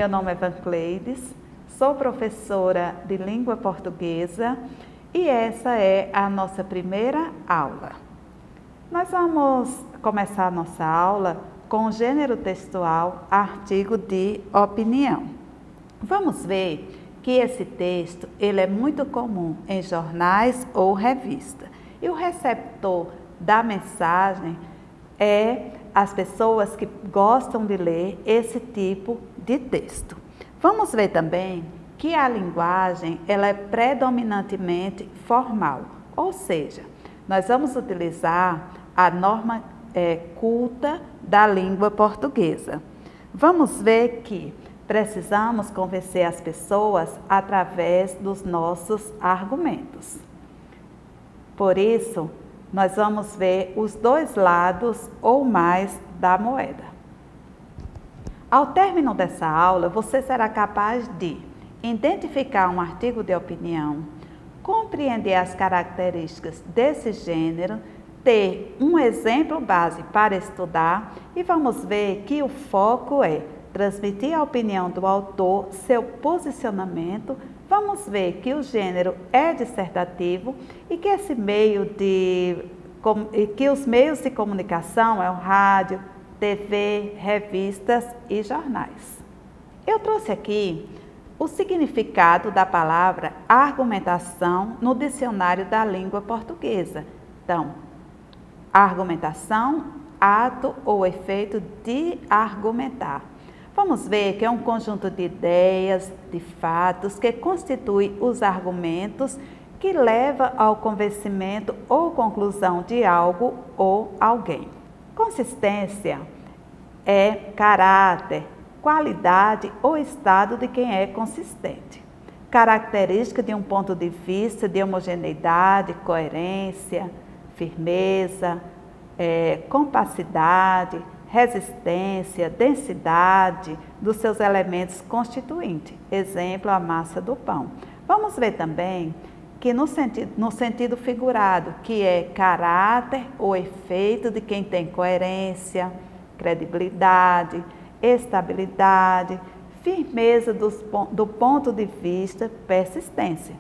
meu nome é Vancleides, sou professora de língua portuguesa e essa é a nossa primeira aula. Nós vamos começar a nossa aula com o gênero textual artigo de opinião. Vamos ver que esse texto ele é muito comum em jornais ou revistas e o receptor da mensagem é as pessoas que gostam de ler esse tipo de texto. Vamos ver também que a linguagem ela é predominantemente formal, ou seja, nós vamos utilizar a norma culta da língua portuguesa. Vamos ver que precisamos convencer as pessoas através dos nossos argumentos. Por isso, nós vamos ver os dois lados ou mais da moeda. Ao término dessa aula, você será capaz de identificar um artigo de opinião, compreender as características desse gênero, ter um exemplo base para estudar e vamos ver que o foco é transmitir a opinião do autor, seu posicionamento. Vamos ver que o gênero é dissertativo e que que os meios de comunicação é o rádio, TV, revistas e jornais. Eu trouxe aqui o significado da palavra argumentação no dicionário da língua portuguesa. Então, argumentação, ato ou efeito de argumentar. Vamos ver que é um conjunto de ideias, de fatos, que constitui os argumentos que leva ao convencimento ou conclusão de algo ou alguém. Consistência é caráter, qualidade ou estado de quem é consistente. Característica de um ponto de vista de homogeneidade, coerência, firmeza, compacidade, resistência, densidade dos seus elementos constituintes. Exemplo, a massa do pão. Vamos ver também que no sentido figurado, que é caráter ou efeito de quem tem coerência, credibilidade, estabilidade, firmeza do ponto de vista, persistência.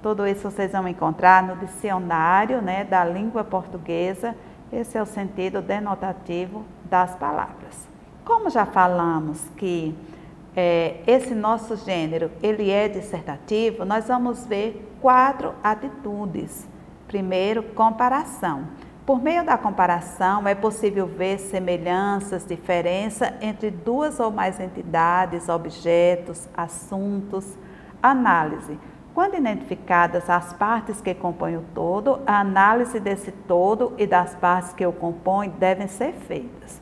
Tudo isso vocês vão encontrar no dicionário, da língua portuguesa. Esse é o sentido denotativo das palavras. Como já falamos que esse nosso gênero ele é dissertativo, nós vamos ver 4 atitudes. Primeiro, comparação. Por meio da comparação, é possível ver semelhanças, diferença entre duas ou mais entidades, objetos, assuntos. Análise. Quando identificadas as partes que compõem o todo, a análise desse todo e das partes que o compõem devem ser feitas.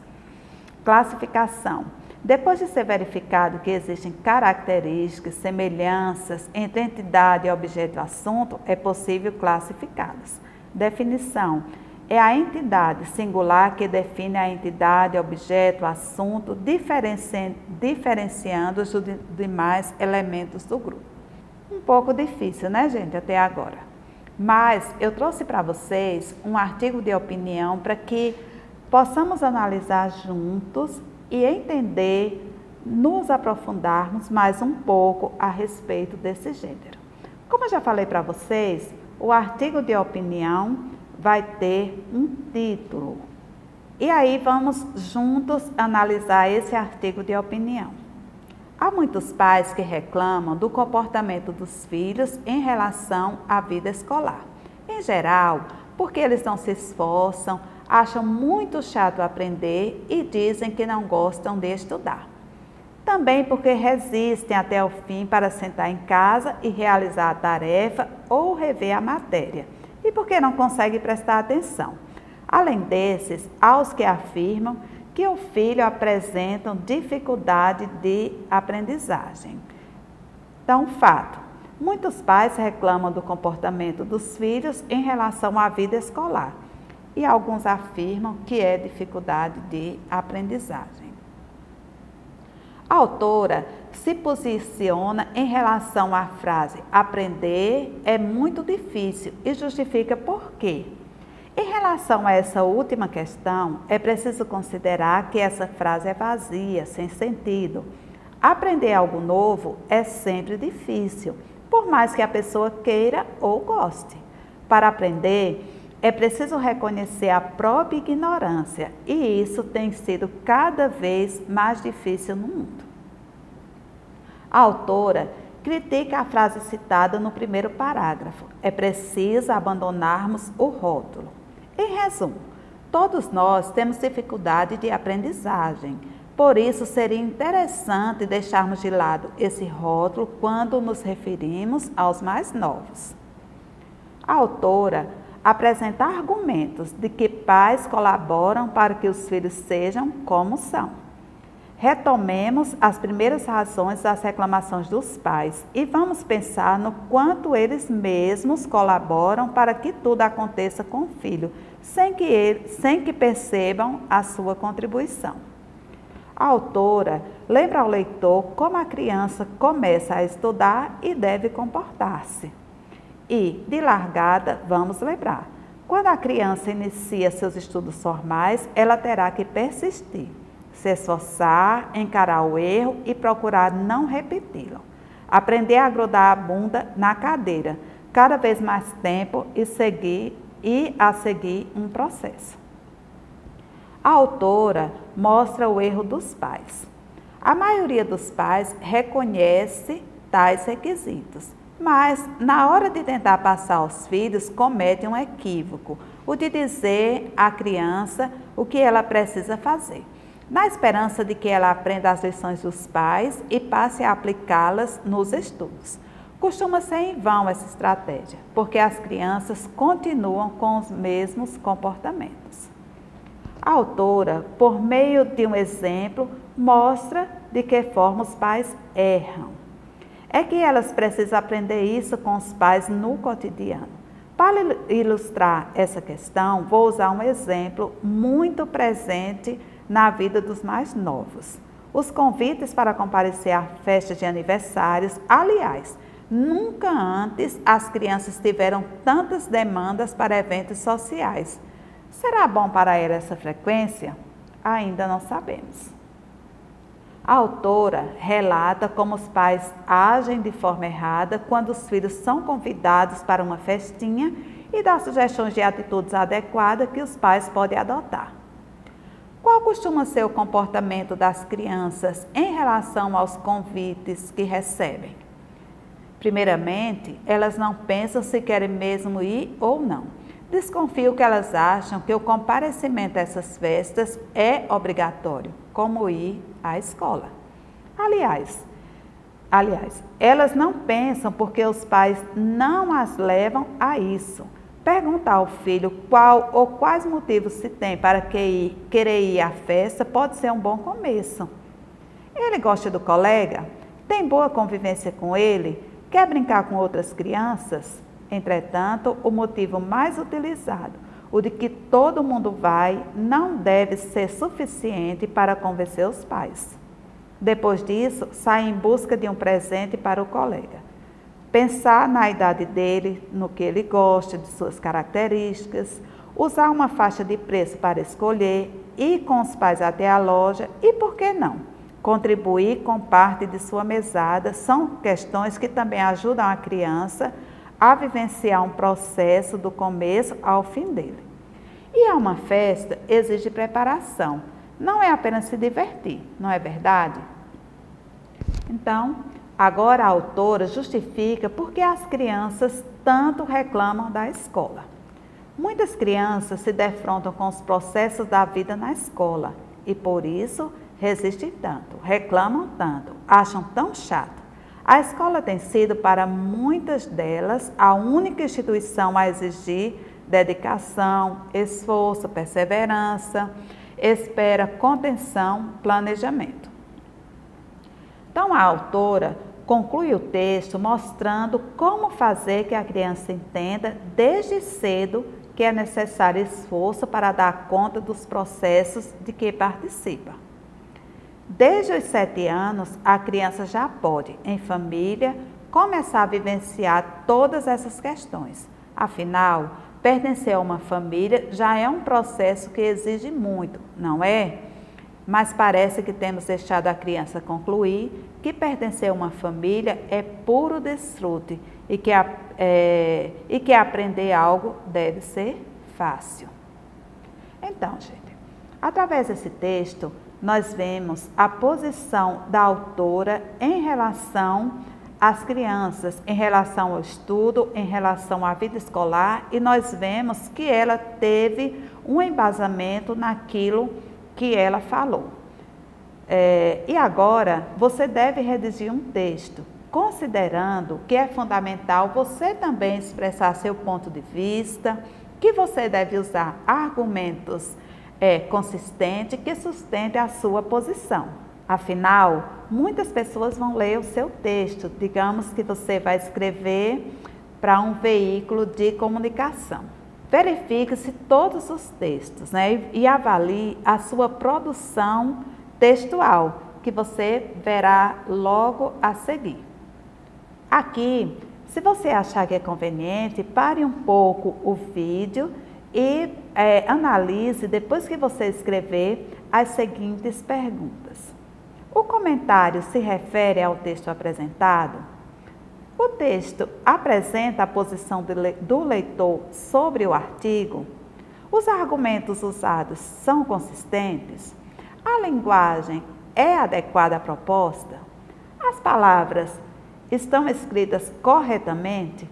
Classificação. Depois de ser verificado que existem características, semelhanças entre entidade, objeto e assunto, é possível classificá-las. Definição. É a entidade singular que define a entidade, objeto, assunto, diferenciando os demais elementos do grupo. Um pouco difícil, né, gente, até agora. Mas eu trouxe para vocês um artigo de opinião para que possamos analisar juntos e entender, nos aprofundarmos mais um pouco a respeito desse gênero. Como eu já falei para vocês, o artigo de opinião vai ter um título. E aí vamos juntos analisar esse artigo de opinião. Há muitos pais que reclamam do comportamento dos filhos em relação à vida escolar. Em geral, porque eles não se esforçam, acham muito chato aprender e dizem que não gostam de estudar. Também porque resistem até o fim para sentar em casa e realizar a tarefa ou rever a matéria. E porque não conseguem prestar atenção. Além desses, há os que afirmam que o filho apresenta dificuldade de aprendizagem. Então, fato, muitos pais reclamam do comportamento dos filhos em relação à vida escolar e alguns afirmam que é dificuldade de aprendizagem. A autora se posiciona em relação à frase aprender é muito difícil e justifica por quê. Em relação a essa última questão, é preciso considerar que essa frase é vazia, sem sentido. Aprender algo novo é sempre difícil, por mais que a pessoa queira ou goste. Para aprender, é preciso reconhecer a própria ignorância, e isso tem sido cada vez mais difícil no mundo. A autora critica a frase citada no primeiro parágrafo. É preciso abandonarmos o rótulo. Em resumo, todos nós temos dificuldade de aprendizagem. Por isso, seria interessante deixarmos de lado esse rótulo quando nos referimos aos mais novos. A autora apresenta argumentos de que pais colaboram para que os filhos sejam como são. Retomemos as primeiras razões das reclamações dos pais e vamos pensar no quanto eles mesmos colaboram para que tudo aconteça com o filho, sem que percebam a sua contribuição. A autora lembra ao leitor como a criança começa a estudar e deve comportar-se. E, de largada, vamos lembrar, quando a criança inicia seus estudos formais, ela terá que persistir, se esforçar, encarar o erro e procurar não repeti-lo. Aprender a grudar a bunda na cadeira, cada vez mais tempo e a seguir um processo. A autora mostra o erro dos pais. A maioria dos pais reconhece tais requisitos, mas na hora de tentar passar aos filhos, comete um equívoco, o de dizer à criança o que ela precisa fazer, na esperança de que ela aprenda as lições dos pais e passe a aplicá-las nos estudos. Costuma ser em vão essa estratégia, porque as crianças continuam com os mesmos comportamentos. A autora, por meio de um exemplo, mostra de que forma os pais erram. É que elas precisam aprender isso com os pais no cotidiano. Para ilustrar essa questão, vou usar um exemplo muito presente na vida dos mais novos. Os convites para comparecer a festas de aniversários, aliás, nunca antes as crianças tiveram tantas demandas para eventos sociais. Será bom para ela essa frequência? Ainda não sabemos. A autora relata como os pais agem de forma errada quando os filhos são convidados para uma festinha e dá sugestões de atitudes adequadas que os pais podem adotar. Qual costuma ser o comportamento das crianças em relação aos convites que recebem? Primeiramente, elas não pensam se querem mesmo ir ou não. Desconfio que elas acham que o comparecimento a essas festas é obrigatório, como ir à escola. Aliás, elas não pensam porque os pais não as levam a isso. Perguntar ao filho qual ou quais motivos se tem para querer ir à festa pode ser um bom começo. Ele gosta do colega? Tem boa convivência com ele? Quer brincar com outras crianças? Entretanto, o motivo mais utilizado, o de que todo mundo vai, não deve ser suficiente para convencer os pais. Depois disso, sai em busca de um presente para o colega. Pensar na idade dele, no que ele gosta, de suas características, usar uma faixa de preço para escolher, ir com os pais até a loja e, por que não, contribuir com parte de sua mesada, são questões que também ajudam a criança a vivenciar um processo do começo ao fim dele. E a uma festa exige preparação, não é apenas se divertir, não é verdade? Então, agora a autora justifica por que as crianças tanto reclamam da escola. Muitas crianças se defrontam com os processos da vida na escola e por isso resistem tanto, reclamam tanto, acham tão chato. A escola tem sido para muitas delas a única instituição a exigir dedicação, esforço, perseverança, espera, contenção, planejamento. Então a autora conclui o texto mostrando como fazer que a criança entenda desde cedo que é necessário esforço para dar conta dos processos de que participa. Desde os 7 anos, a criança já pode, em família, começar a vivenciar todas essas questões. Afinal, pertencer a uma família já é um processo que exige muito, não é? mas parece que temos deixado a criança concluir que pertencer a uma família é puro desfrute e que aprender algo deve ser fácil. Então, gente, através desse texto, nós vemos a posição da autora em relação às crianças, em relação ao estudo, em relação à vida escolar, e nós vemos que ela teve um embasamento naquilo que ela falou. E agora, você deve redigir um texto, considerando que é fundamental você também expressar seu ponto de vista, que você deve usar argumentos consistentes que sustentem a sua posição. Afinal, muitas pessoas vão ler o seu texto, digamos que você vai escrever para um veículo de comunicação. Verifique-se todos os textos, né? E avalie a sua produção textual, que você verá logo a seguir. Aqui, se você achar que é conveniente, pare um pouco o vídeo e analise, depois que você escrever, as seguintes perguntas. O comentário se refere ao texto apresentado? O texto apresenta a posição do leitor sobre o artigo? Os argumentos usados são consistentes? A linguagem é adequada à proposta? As palavras estão escritas corretamente?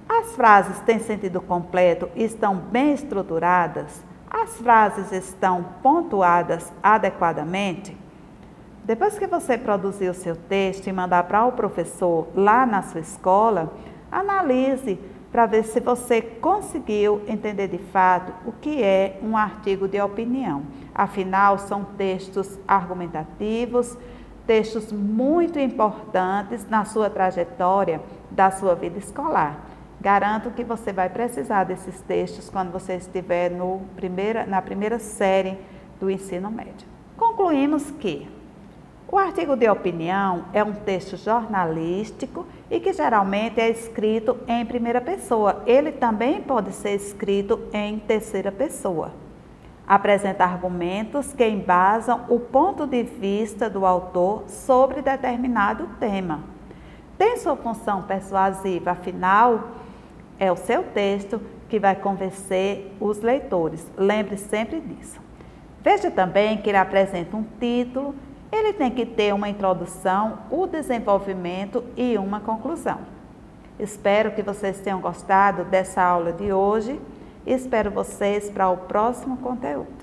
As frases têm sentido completo e estão bem estruturadas? As frases estão pontuadas adequadamente? Depois que você produzir o seu texto e mandar para o professor lá na sua escola, analise para ver se você conseguiu entender de fato o que é um artigo de opinião. Afinal, são textos argumentativos, textos muito importantes na sua trajetória da sua vida escolar. Garanto que você vai precisar desses textos quando você estiver na primeira série do ensino médio. Concluímos que o artigo de opinião é um texto jornalístico e que geralmente é escrito em primeira pessoa. Ele também pode ser escrito em terceira pessoa. Apresenta argumentos que embasam o ponto de vista do autor sobre determinado tema. Tem sua função persuasiva, afinal, é o seu texto que vai convencer os leitores. Lembre sempre disso. Veja também que ele apresenta um título. Ele tem que ter uma introdução, o desenvolvimento e uma conclusão. Espero que vocês tenham gostado dessa aula de hoje e espero vocês para o próximo conteúdo.